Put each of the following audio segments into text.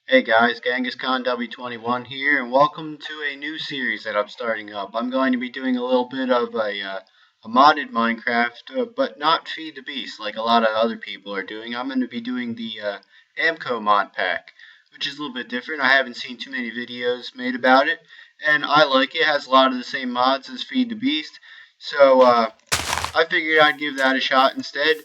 Hey guys, GenghisKhan W21 here, and welcome to a new series that I'm starting up. I'm going to be doing a little bit of a modded Minecraft, but not Feed the Beast like a lot of other people are doing. I'm going to be doing the AMCO mod pack, which is a little bit different. I haven't seen too many videos made about it, and I like it. It has a lot of the same mods as Feed the Beast, so I figured I'd give that a shot instead.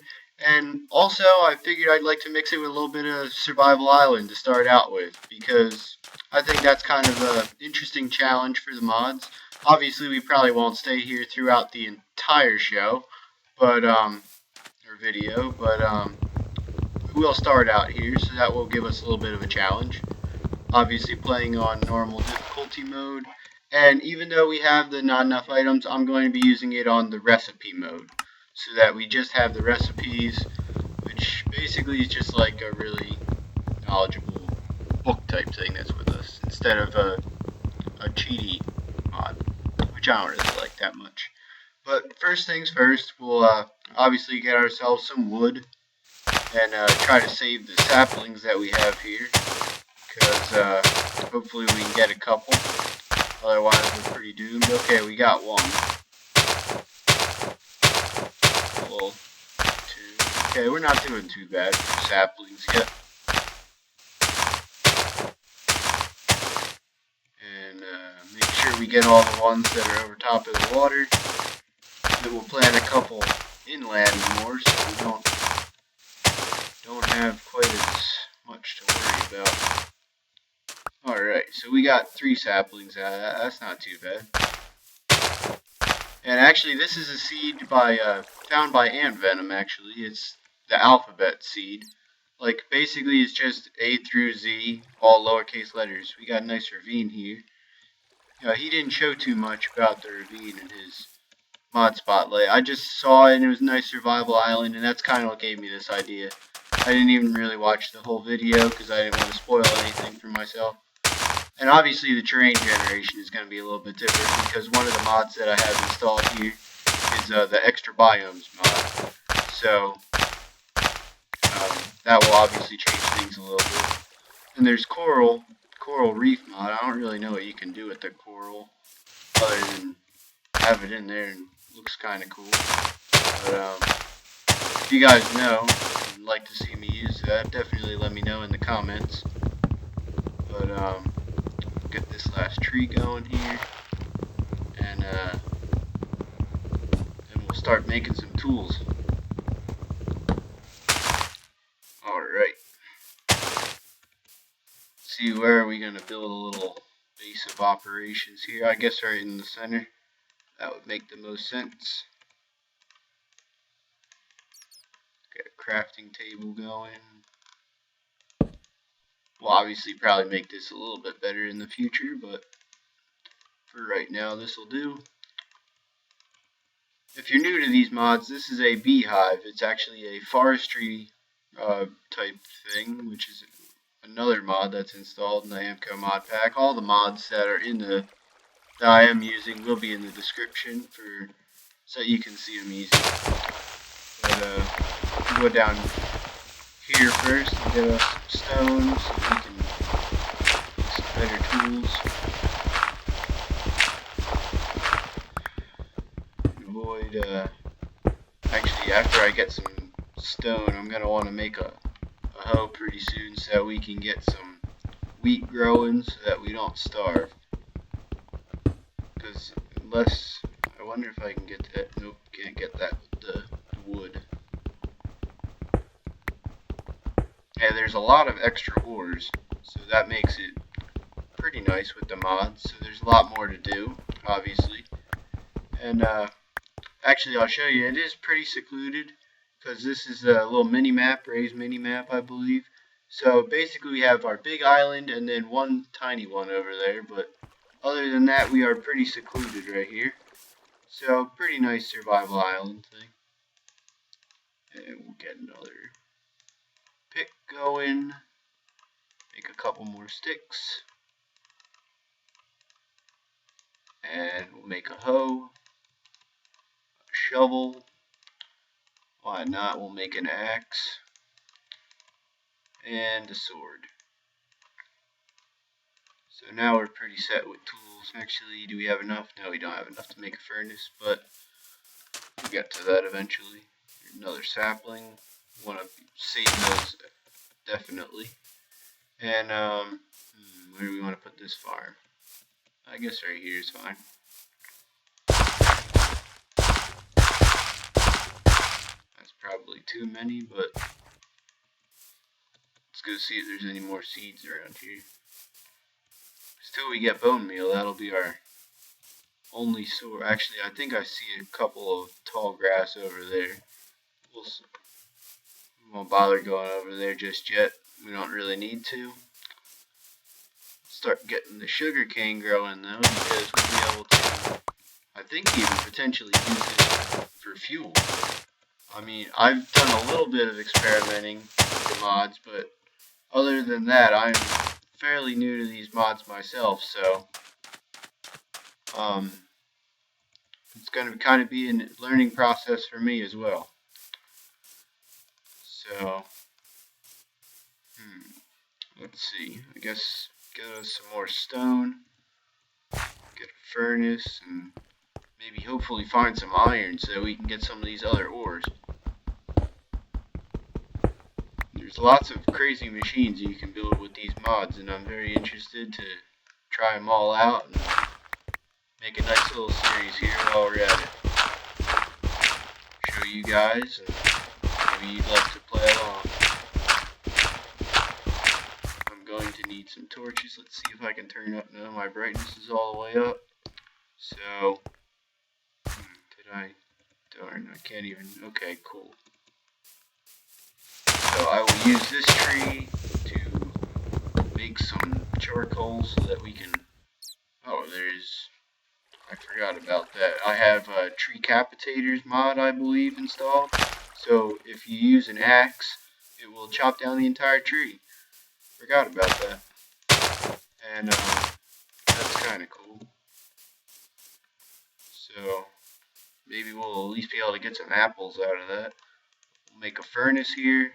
And also, I figured I'd like to mix it with a little bit of Survival Island to start out with, because I think that's kind of an interesting challenge for the mods. Obviously, we probably won't stay here throughout the entire show, but, or video, but, we'll start out here, so that will give us a little bit of a challenge. Obviously, playing on normal difficulty mode, and even though we have the not enough items, I'm going to be using it on the recipe mode, so that we just have the recipes, which basically is just like a really knowledgeable book type thing that's with us, instead of a cheaty mod, which I don't really like that much. But first things first, we'll obviously get ourselves some wood, and try to save the saplings that we have here, because hopefully we can get a couple, otherwise we're pretty doomed. Okay, we got one. Well, two. Okay, we're not doing too bad for saplings yet. And make sure we get all the ones that are over top of the water. Then we'll plant a couple inland more, so we don't have quite as much to worry about. Alright, so we got 3 saplings out of that. That's not too bad. And actually, this is a seed found by ant venom, actually. It's the alphabet seed. Like, basically, it's just A through Z, all lowercase letters. We got a nice ravine here. He didn't show too much about the ravine in his mod spotlight. I just saw it, and it was a nice survival island, and that's kind of what gave me this idea. I didn't even really watch the whole video, because I didn't want to spoil anything for myself. And obviously the terrain generation is going to be a little bit different, because one of the mods that I have installed here is the extra biomes mod. So that will obviously change things a little bit. And there's coral reef mod. I don't really know what you can do with the coral other than have it in there, and it looks kind of cool. But if you guys know and like to see me use that, definitely let me know in the comments. But get this last tree going here, and then we'll start making some tools. Alright. See, where are we going to build a little base of operations here? I guess right in the center. That would make the most sense. Get a crafting table going. We'll obviously probably make this a little bit better in the future, but for right now this will do. If you're new to these mods, this is a beehive. It's actually a forestry type thing, which is another mod that's installed in the AMCO mod pack. All the mods that are in that I am using will be in the description so you can see them easy. But we'll go down here first and get us some stones so we can make some better tools. Avoid actually, after I get some stone, I'm gonna want to make a hoe pretty soon so we can get some wheat growing so that we don't starve. Because unless, I wonder if I can get that. Nope, can't get that with the wood. Yeah, there's a lot of extra ores, so that makes it pretty nice with the mods. So there's a lot more to do, obviously. And actually, I'll show you. It is pretty secluded, because this is a little mini-map, Ray's mini-map, I believe. So basically we have our big island and then one tiny one over there, but other than that we are pretty secluded right here. So pretty nice survival island thing. And we'll get another pick going, make a couple more sticks, and we'll make a hoe, a shovel. Why not? We'll make an axe and a sword. So now we're pretty set with tools. Actually, do we have enough? No, we don't have enough to make a furnace, but we'll get to that eventually. Another sapling. Want to save those definitely. And where do we want to put this farm? I guess right here is fine. That's probably too many, but let's go see if there's any more seeds around here. Till we get bone meal, that'll be our only source. Actually, I think I see a couple of tall grass over there. We won't bother going over there just yet. We don't really need to. Start getting the sugar cane growing though, because we'll be able to, I think, even potentially use it for fuel. I mean, I've done a little bit of experimenting with the mods, but other than that, I'm fairly new to these mods myself, so it's going to kind of be a learning process for me as well. So, let's see. I guess get us some more stone, get a furnace, and maybe hopefully find some iron so we can get some of these other ores. There's lots of crazy machines you can build with these mods, and I'm very interested to try them all out and make a nice little series here while we're at it. Show you guys, and maybe you'd like to play along. I'm going to need some torches. Let's see if I can turn up. No, my brightness is all the way up. So, darn, I can't even, okay, cool. So I will use this tree to make some charcoal so that we can, I forgot about that. I have a tree capitators mod, I believe, installed. So if you use an axe, it will chop down the entire tree. Forgot about that. And that's kind of cool. So maybe we'll at least be able to get some apples out of that. We'll make a furnace here.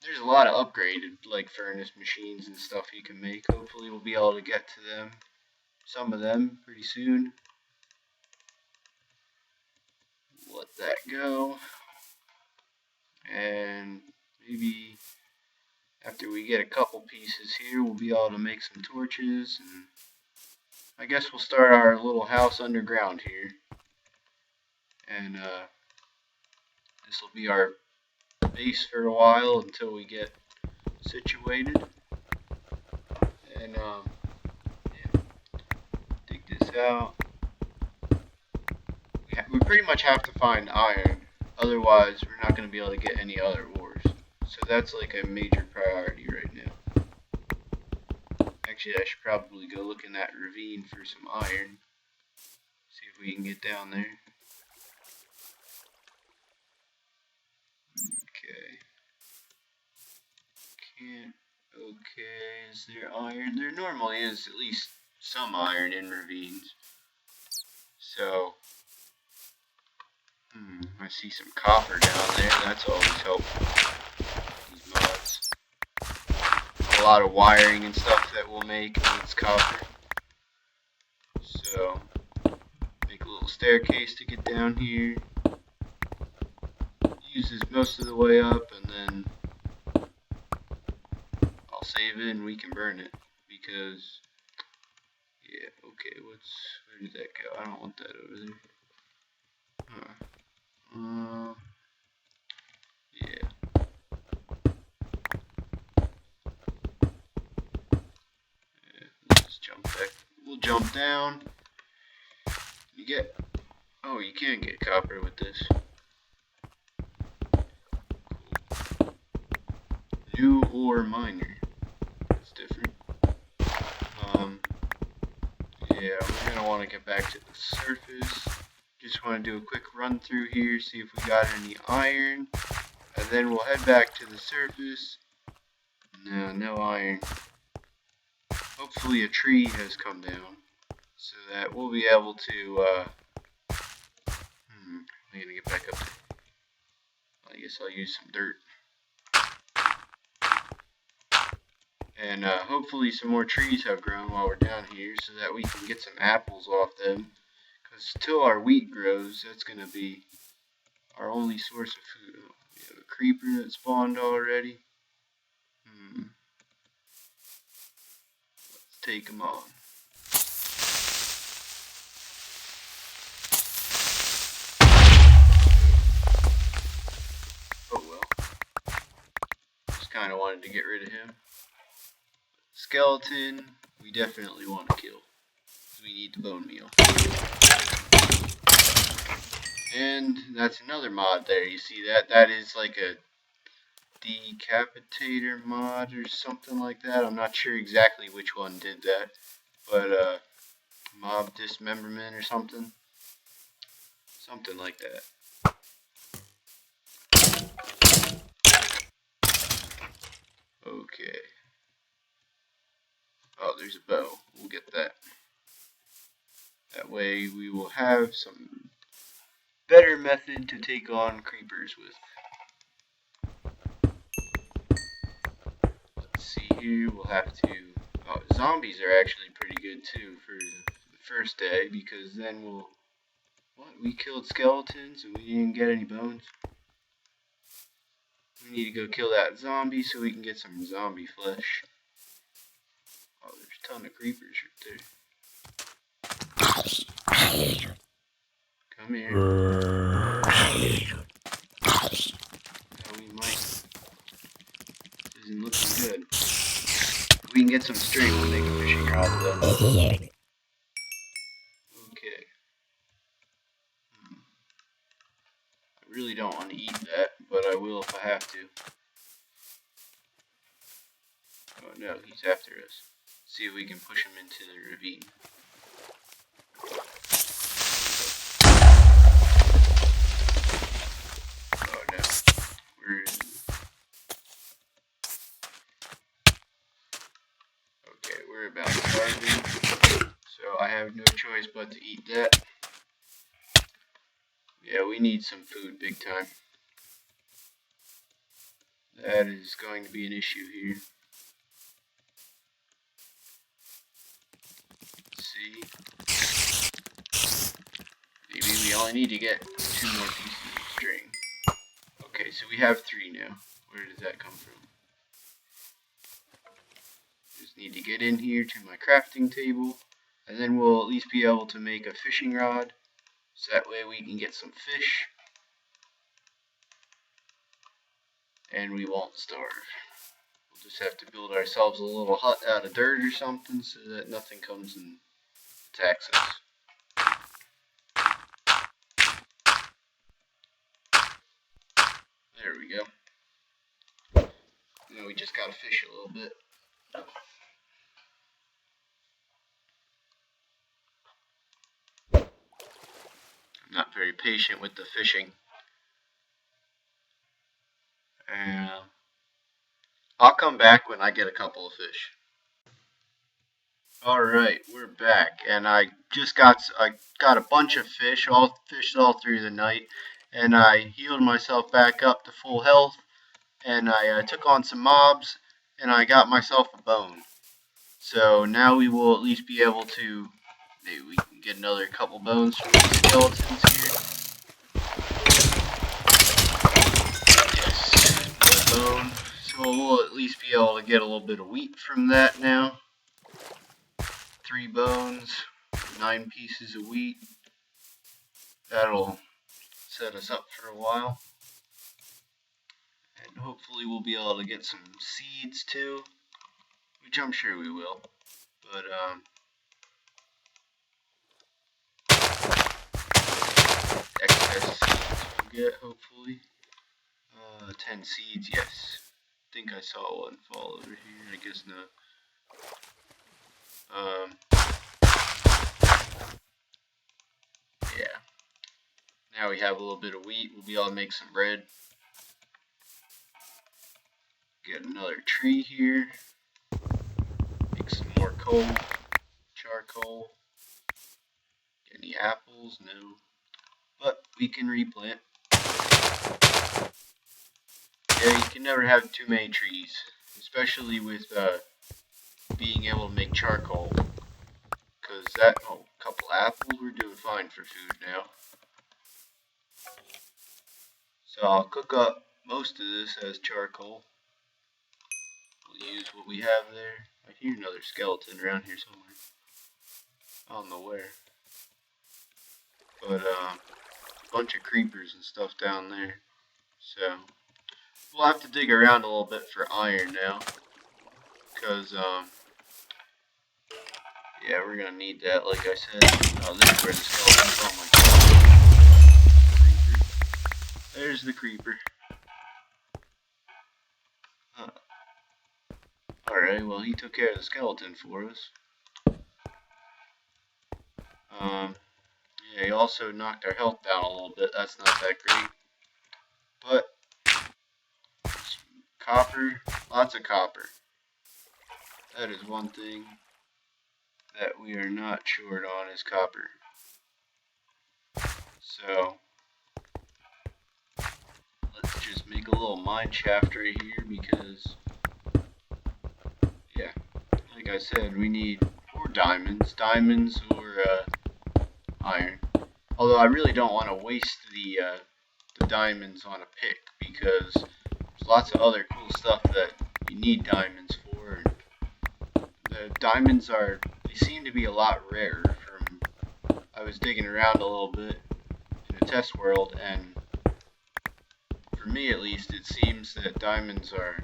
There's a lot of upgraded like furnace machines and stuff you can make. Hopefully we'll be able to get to them, some of them, pretty soon. Let that go. And maybe after we get a couple pieces here, we'll be able to make some torches, and I guess we'll start our little house underground here. And this will be our base for a while until we get situated. And yeah, dig this out. We pretty much have to find iron, otherwise we're not going to be able to get any other ores. So that's like a major priority right now. Actually, I should probably go look in that ravine for some iron. See if we can get down there. Okay. Can't. Okay, is there iron? There normally is at least some iron in ravines. So, I see some copper down there. That's always helpful. These mods. A lot of wiring and stuff that we'll make needs copper. So, make a little staircase to get down here. Use this most of the way up, and then I'll save it and we can burn it. Because, yeah, okay, where did that go? I don't want that over there. Yeah. Let's jump back. We'll jump down. You can get copper with this. Cool. New ore miner. That's different. Yeah, we're gonna want to get back to the surface. Just want to do a quick run through here, see if we got any iron, and then we'll head back to the surface. No iron. Hopefully a tree has come down, so that we'll be able to, I'm gonna get back up there. I guess I'll use some dirt. And hopefully some more trees have grown while we're down here so that we can get some apples off them. Because till our wheat grows, that's going to be our only source of food. We have a creeper that spawned already. Let's take them on. Oh well. Just kind of wanted to get rid of him. Skeleton, we definitely want to kill. We need the bone meal. And that's another mod there. You see that? That is like a decapitator mod or something like that. I'm not sure exactly which one did that. But mob dismemberment or something. Something like that. Okay. Oh, there's a bow. We'll get that. That way we will have some better method to take on creepers with. Let's see here. We'll have to... Oh, zombies are actually pretty good too for the first day, because then we'll... What? We killed skeletons and we didn't get any bones? We need to go kill that zombie so we can get some zombie flesh. Oh, there's a ton of creepers right there. Come here. Oh, we might. Isn't looking good. We can get some string to make a fishing rod though. Okay. I really don't want to eat that, but I will if I have to. Oh no, he's after us. Let's see if we can push him into the ravine. Oh no. We're about starving, so I have no choice but to eat that. Yeah, we need some food big time. That is going to be an issue here. Let's see. Maybe we only need to get 2 more pieces of string. Okay, so we have 3 now. Where does that come from? Just need to get in here to my crafting table, and then we'll at least be able to make a fishing rod, so that way we can get some fish, and we won't starve. We'll just have to build ourselves a little hut out of dirt or something, so that nothing comes and attacks us. There we go. Now we just gotta fish a little bit. I'm not very patient with the fishing. I'll come back when I get a couple of fish. Alright, we're back, and I got a bunch of fish, all through the night, and I healed myself back up to full health, and I took on some mobs, and I got myself a bone. So now we will at least be able to, maybe we can get another couple bones from these skeletons here. Yes, another bone. So we'll at least be able to get a little bit of wheat from that now. 3 bones, 9 pieces of wheat. That'll set us up for a while. And hopefully we'll be able to get some seeds too, which I'm sure we will. But excess seeds we'll get, hopefully. 10 seeds, yes. I think I saw one fall over here, I guess not. Yeah. Now we have a little bit of wheat, we'll be able to make some bread. Get another tree here. Make some more coal, charcoal. Get any apples? No. But we can replant. Yeah, you can never have too many trees, especially with being able to make charcoal. Because that, oh, a couple apples, we're doing fine for food now. So I'll cook up most of this as charcoal. We'll use what we have there. I hear another skeleton around here somewhere. I don't know where. But a bunch of creepers and stuff down there. So we'll have to dig around a little bit for iron now. Because yeah, we're gonna need that, like I said. Oh, this is where the skeletons. Oh my god. Creeper. There's the creeper. Huh. Alright, well, he took care of the skeleton for us. Yeah, he also knocked our health down a little bit. That's not that great. But copper, lots of copper. That is one thing that we are not short on, is copper. So let's just make a little mine shaft right here, because yeah, like I said, we need 4 diamonds or iron. Although I really don't want to waste the diamonds on a pick, because there's lots of other cool stuff that you need diamonds for. And the diamonds they seem to be a lot rarer. I was digging around a little bit in a test world, and for me at least, it seems that diamonds are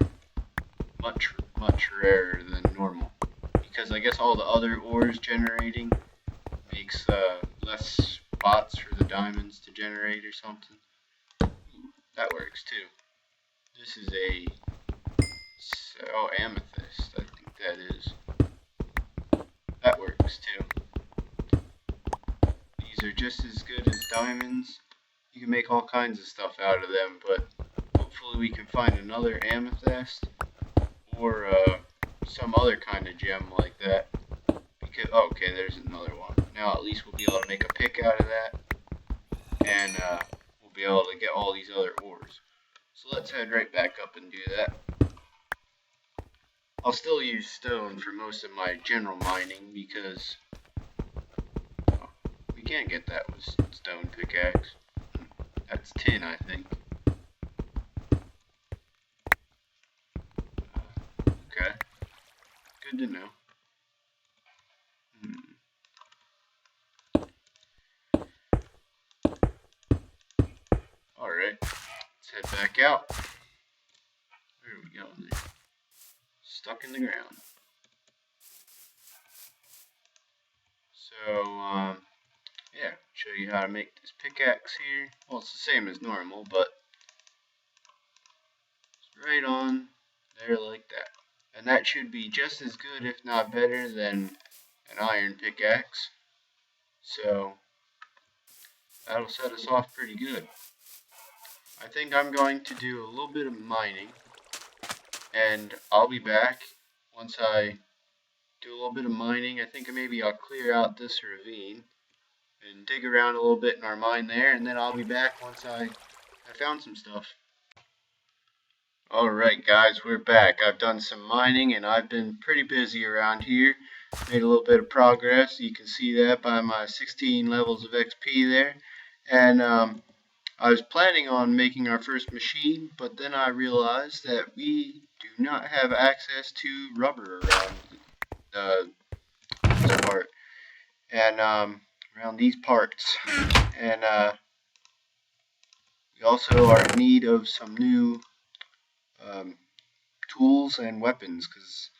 much rarer than normal, because I guess all the other ores generating makes less spots for the diamonds to generate or something. That works too. This is amethyst, I think that is. That works too. These are just as good as diamonds. You can make all kinds of stuff out of them, but hopefully we can find another amethyst or some other kind of gem like that. Because, oh, okay, there's another one. Now at least we'll be able to make a pick out of that, and we'll be able to get all these other ores. So let's head right back up and do that. I'll still use stone for most of my general mining, because we can't get that with stone pickaxe. That's tin, I think. Okay. Good to know. Alright. Let's head back out. Where are we going there? Stuck in the ground. So, yeah, show you how to make this pickaxe here. Well, it's the same as normal, but it's right on there like that. And that should be just as good, if not better, than an iron pickaxe. So, that'll set us off pretty good. I think I'm going to do a little bit of mining, and I'll be back once I do a little bit of mining. I think maybe I'll clear out this ravine and dig around a little bit in our mine there, and then I'll be back once I found some stuff. Alright guys, we're back. I've done some mining, and I've been pretty busy around here. Made a little bit of progress. You can see that by my 16 levels of XP there. And I was planning on making our first machine, but then I realized that we do not have access to rubber around this part, and around these parts. And we also are in need of some new tools and weapons, because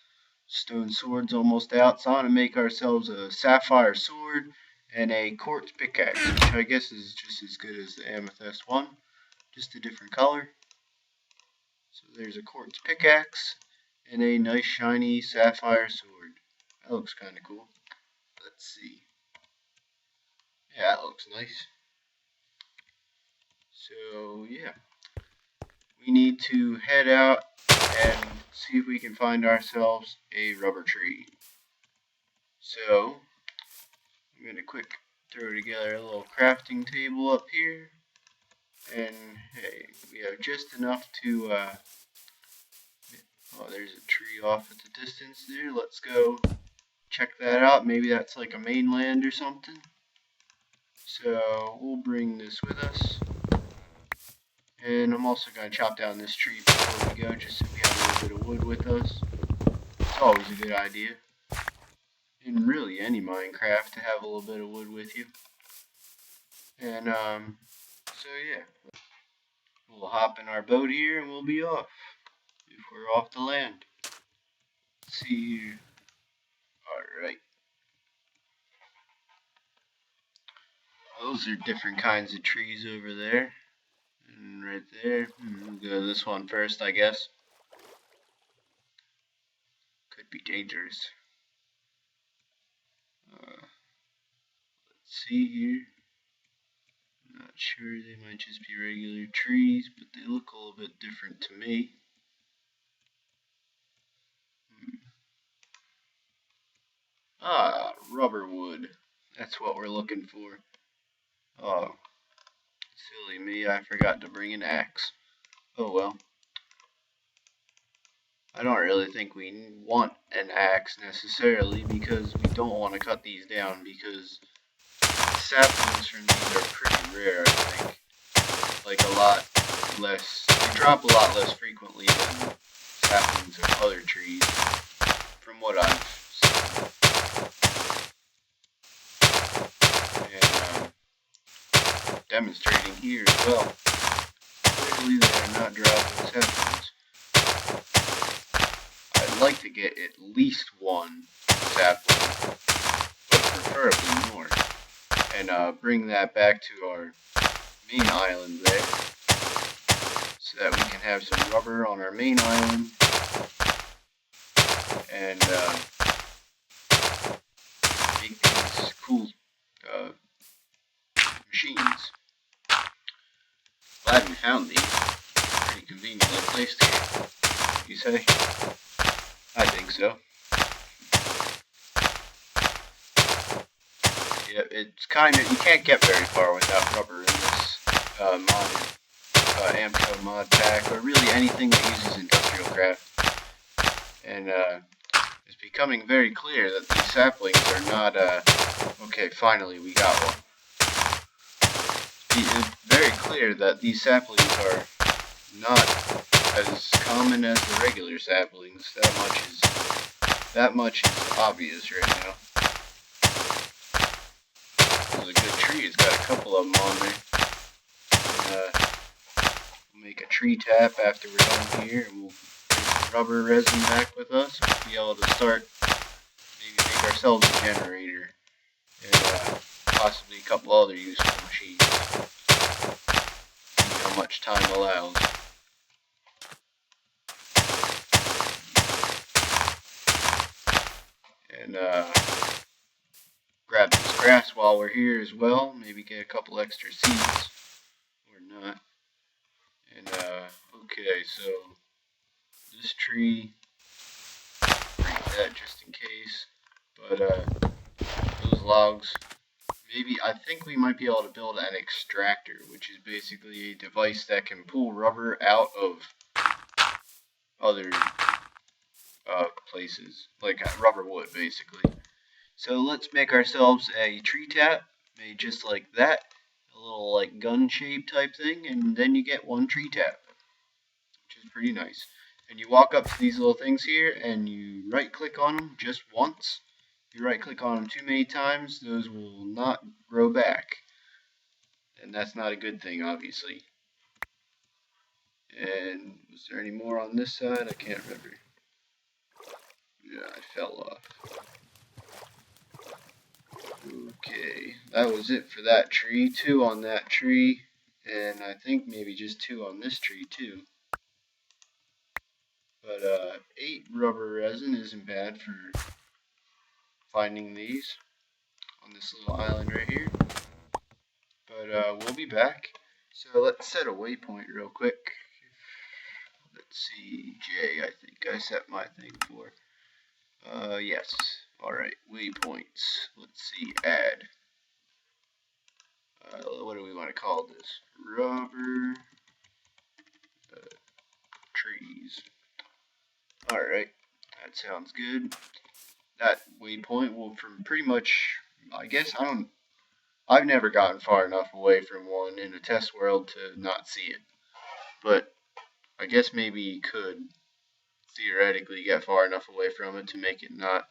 stone sword's almost out, so I want to make ourselves a sapphire sword and a quartz pickaxe, which I guess is just as good as the amethyst one, just a different color. So there's a quartz pickaxe and a nice shiny sapphire sword. That looks kind of cool. Let's see. Yeah, that looks nice. So yeah, we need to head out and see if we can find ourselves a rubber tree. So I'm going to quick throw together a little crafting table up here, and hey, we have just enough to Oh, there's a tree off at the distance there. Let's go check that out. Maybe that's like a mainland or something. So we'll bring this with us. And I'm also going to chop down this tree before we go, just so we have a little bit of wood with us. It's always a good idea. In really any Minecraft to have a little bit of wood with you. And so yeah. We'll hop in our boat here and we'll be off. If we're off the land. Let's see here. Alright. Those are different kinds of trees over there. And right there. We'll go to this one first, I guess. Could be dangerous. Let's see here. Not sure, they might just be regular trees, but they look a little bit different to me. Ah, rubber wood. That's what we're looking for. Oh, silly me, I forgot to bring an axe. Oh well. I don't really think we want an axe necessarily, because we don't want to cut these down, because saplings from these are pretty rare, I think. Like a lot less, they drop a lot less frequently than saplings of other trees, from what I've seen. And demonstrating here as well. Clearly they are not dropping saplings. I'd like to get at least one sapling, but preferably more, and bring that back to our main island there, so that we can have some rubber on our main island, and make these cool machines. Glad we found these. Pretty conveniently placed here, you say? I think so. Yeah, it's kind of, you can't get very far without rubber in this AMCO mod pack, or really anything that uses industrial craft. And it's becoming very clear that these saplings are not, okay, finally we got one. It's very clear that these saplings are not as common as the regular saplings. That much is obvious right now. This is a good tree. It's got a couple of them on there. And, we'll make a tree tap after we're done here, and we'll bring some rubber resin back with us. We'll be able to start, maybe make ourselves a generator, and possibly a couple other useful machines. See how much time allows. And grab this grass while we're here as well. Maybe get a couple extra seeds, or not. And okay, so this tree, break that just in case. But those logs, maybe, I think we might be able to build an extractor, which is basically a device that can pull rubber out of other places, like rubber wood, basically. So let's make ourselves a tree tap, made just like that, a little like gun shape type thing, and then you get one tree tap, which is pretty nice. And you walk up to these little things here, and you right click on them just once. If you right click on them too many times, those will not grow back, and that's not a good thing, obviously. And was there any more on this side? I can't remember. Yeah, I fell off. Okay, that was it for that tree. 2 on that tree, and I think maybe just 2 on this tree too. But 8 rubber resin isn't bad for finding these on this little island right here. But we'll be back. So let's set a waypoint real quick. Let's see, J, I think I set my thing for. Yes. Alright, waypoints. Let's see, add. What do we want to call this? Rubber trees. Alright, that sounds good. That waypoint will from pretty much, I guess, I've never gotten far enough away from one in a test world to not see it. But I guess maybe you could theoretically get far enough away from it to make it not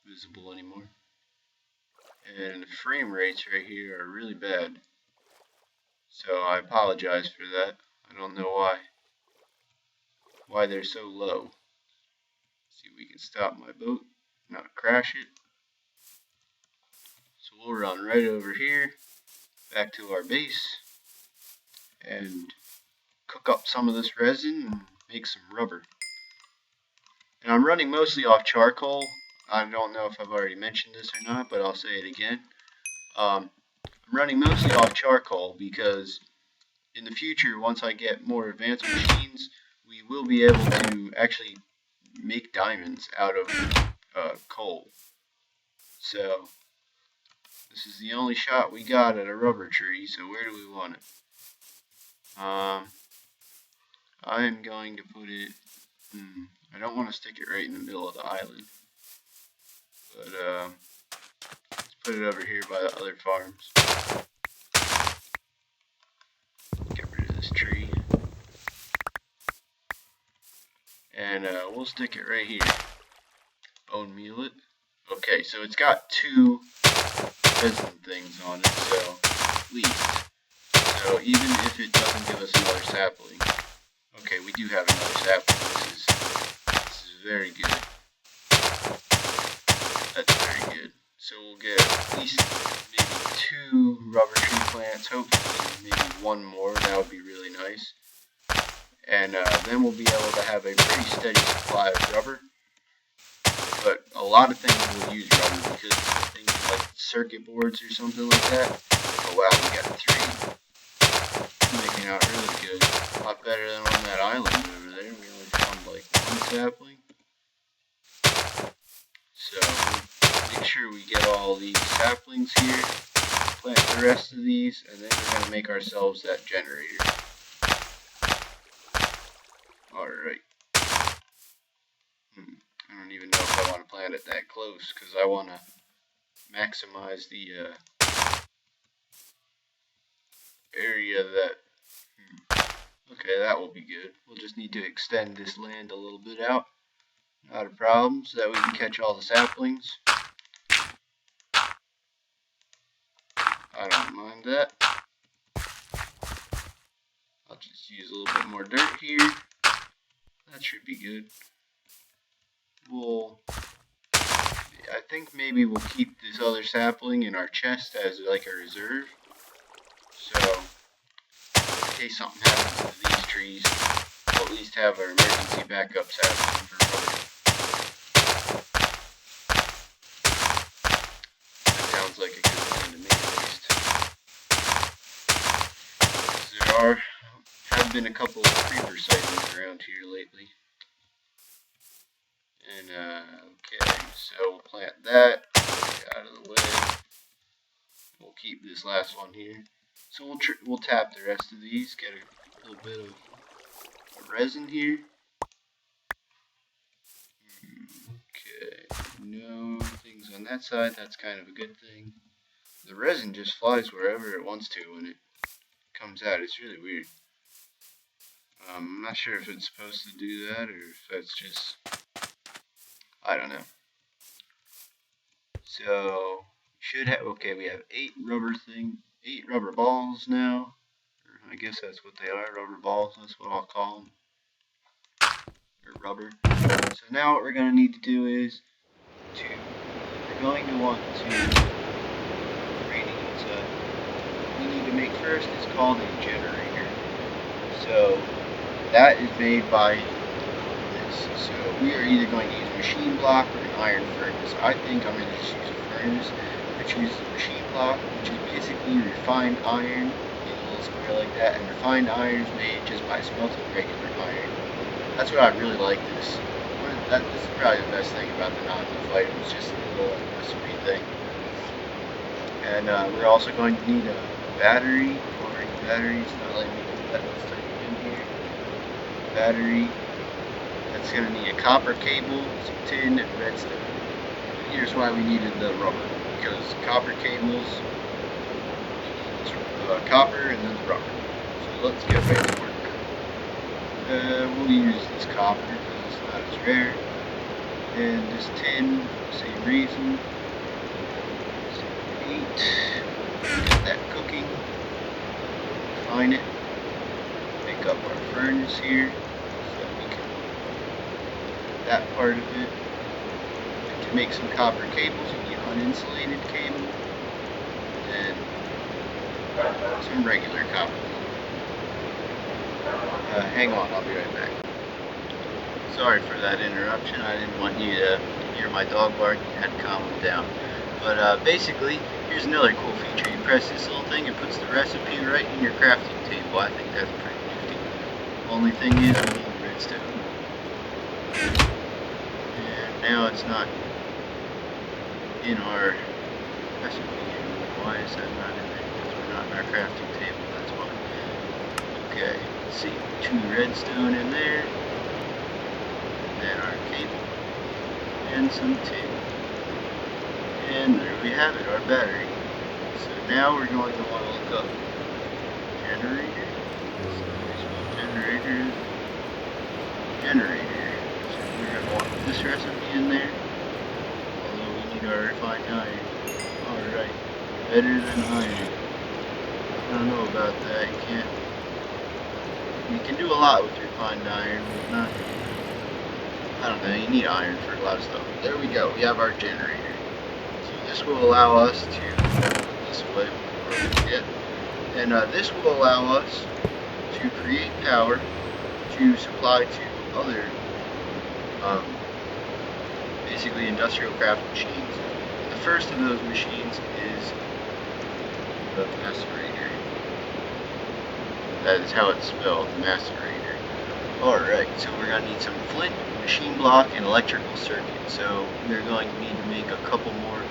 visible anymore. And the frame rates right here are really bad. So I apologize for that. I don't know why they're so low. See if we can stop my boat, not crash it. So we'll run right over here, back to our base, and cook up some of this resin and make some rubber. And I'm running mostly off charcoal. I don't know if I've already mentioned this or not, but I'll say it again. I'm running mostly off charcoal because in the future, once I get more advanced machines, we will be able to actually make diamonds out of coal. So this is the only shot we got at a rubber tree, so where do we want it? I'm going to put it, I don't want to stick it right in the middle of the island, but let's put it over here by the other farms. Get rid of this tree. And we'll stick it right here. Bone meal it. Okay, so it's got two resin things on it, so at least. So even if it doesn't give us another sapling. Okay, we do have another sapling. This is very good. That's very good. So we'll get at least maybe 2 rubber tree plants, hopefully maybe 1 more. That would be really nice. And then we'll be able to have a pretty steady supply of rubber. But a lot of things will use rubber because things like circuit boards or something like that. Oh wow, we got 3. Making out really good. A lot better than on that island over there. We only found like 1 sapling. So make sure we get all these saplings here. Plant the rest of these, and then we're going to make ourselves that generator. Alright. I don't even know if I want to plant it that close, because I want to maximize the area that... Okay, that will be good. We'll just need to extend this land a little bit out. Not a problem, so that we can catch all the saplings. I don't mind that. I'll just use a little bit more dirt here. That should be good. I think maybe we'll keep this other sapling in our chest as like a reserve. So, in case something happens to these trees, we'll at least have our emergency backup sapling for rubber. That sounds like a good plan to me at least. There have been a couple of creeper sightings around here lately. And, okay, so we'll plant that, get out of the way. We'll keep this last one here. So we'll tap the rest of these, get a little bit of resin here. Okay, no things on that side, that's kind of a good thing. The resin just flies wherever it wants to when it comes out, it's really weird. I'm not sure if it's supposed to do that or if that's just... I don't know. So should have we have 8 rubber balls now. I guess that's what they are, rubber balls. That's what I'll call them. Or rubber. So now what we're going to need to do is we're going to want to raining outside. What we need to make first is called a generator. So that is made by so we are either going to use a machine block or an iron furnace. I think I'm going to just use a furnace, which uses a machine block, which is basically refined iron in a little square like that, and refined iron is made just by smelting regular iron. That's what I really like this. This is probably the best thing about the non-enough item, it's just a little recipe thing. And we're also going to need a battery. Battery's not letting me do that. Let's type it in here. Battery. It's going to need a copper cable, some tin, and redstone. Here's why we needed the rubber, because copper cables, copper and then the rubber. So let's get right to work. We'll use this copper because it's not as rare, and this tin, same reason. 8. Get that cooking. Refine it. Make up our furnace here, so that we can that part of it. To make some copper cables, you need uninsulated cable and some regular copper. Hang on, I'll be right back. Sorry for that interruption. I didn't want you to hear my dog barking. I had to calm him down. But basically, here's another cool feature. You press this little thing, it puts the recipe right in your crafting table. I think that's pretty nifty. Only thing is, we need redstone. And now it's not in our recipe anymore. Why is that not in there? Because we're not in our crafting table, that's why. Okay, let's see. 2 redstone in there. And our cable. And some tin. And there we have it, our battery. So now we're going to want to look up generator. Generator. So we're going to want this recipe in there. Although we need our refined iron. Alright. Better than iron. I don't know about that. You can do a lot with refined iron, but not. I don't know, you need iron for a lot of stuff. There we go, we have our generator. So this will allow us to, this way, and this will allow us to create power to supply to other, basically industrial craft machines. The first of those machines is the macerator. That is how it's spelled, macerator. Alright, so we're going to need some flint, machine block, and electrical circuit. So we're going to need to make a couple more,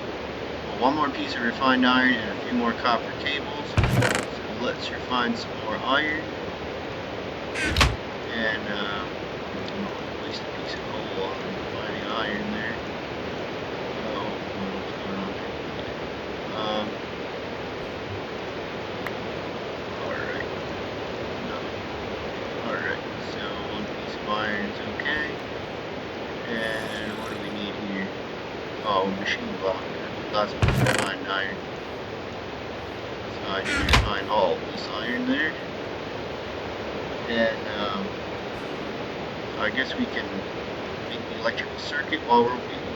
well, one more piece of refined iron and a few more copper cables. So let's refine some more iron. And waste a piece of coal on refining iron there. Oh, what's going on there? Alright, so one piece of iron is okay. And what do we need here? Oh, machine block. Lots of refined iron. So I need to refine all this iron there. And I guess we can make the electrical circuit while we're waiting.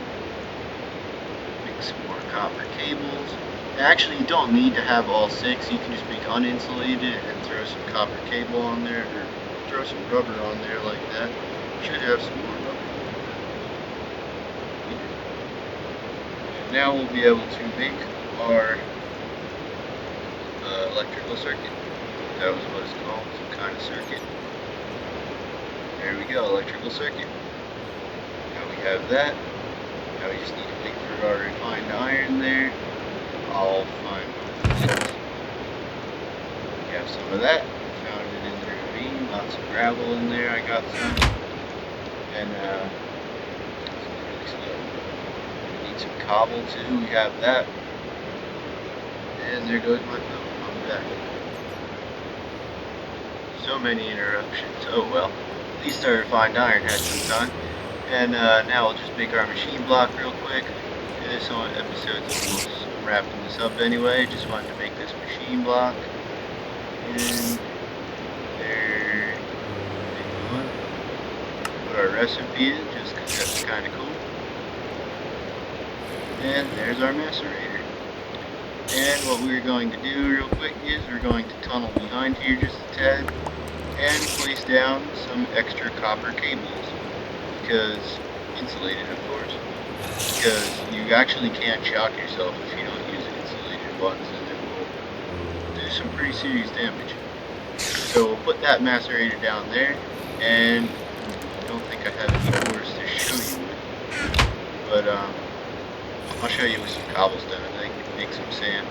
Make some more copper cables. Actually, you don't need to have all 6. You can just make uninsulated and throw some copper cable on there, or throw some rubber on there like that. Should have some more rubber. Now we'll be able to make our electrical circuit. That was what it's called, some kind of circuit. There we go, electrical circuit. Now we have that. Now we just need to wait for our refined iron there. I'll find it. We have some of that. Found it in the ravine. Lots of gravel in there. I got some. And it's really slow. Need some cobble too. We have that. And there goes my phone. I'll be back. So many interruptions. Oh well. At least our refined iron had some time. And now we'll just make our machine block real quick. This episode's almost wrapping this up anyway. Just wanted to make this machine block. And there. Put our recipe in just because that's kind of cool. And there's our macerator. And what we're going to do real quick is we're going to tunnel behind here just a tad and place down some extra copper cables. Because, insulated of course, because you actually can't shock yourself if you don't use insulated ones, and it will do some pretty serious damage. So we'll put that macerator down there, and I don't think I have any ores to show you with, but I'll show you with some cobblestone. I think you can make some sand.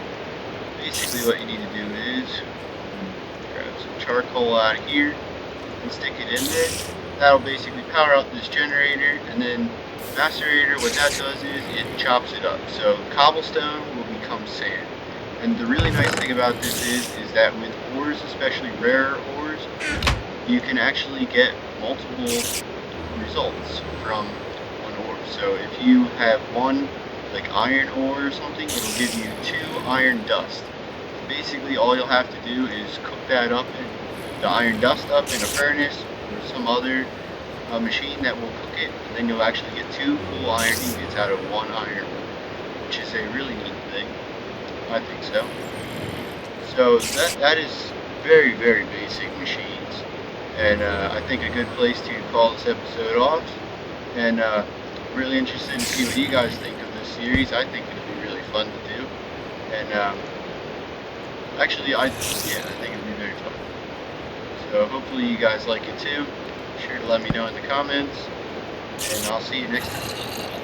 Basically what you need to do is grab some charcoal out of here, and stick it in there. That'll basically power out this generator, and then macerator, what that does is it chops it up. So cobblestone will become sand. And the really nice thing about this is that with ores, especially rarer ores, you can actually get multiple results from one ore. So if you have one like iron ore or something, it'll give you 2 iron dust. Basically all you'll have to do is cook that up in the iron dust up in a furnace or some other machine that will cook it, and then you'll actually get 2 full iron ingots out of 1 iron ore, which is a really neat thing. I think so. So that is very, very basic machines, and I think a good place to call this episode off. And really interested to see what you guys think of this series. I think it'll be really fun to do, and actually, I think it'll be very fun. So hopefully you guys like it too. Be sure to let me know in the comments, and I'll see you next time.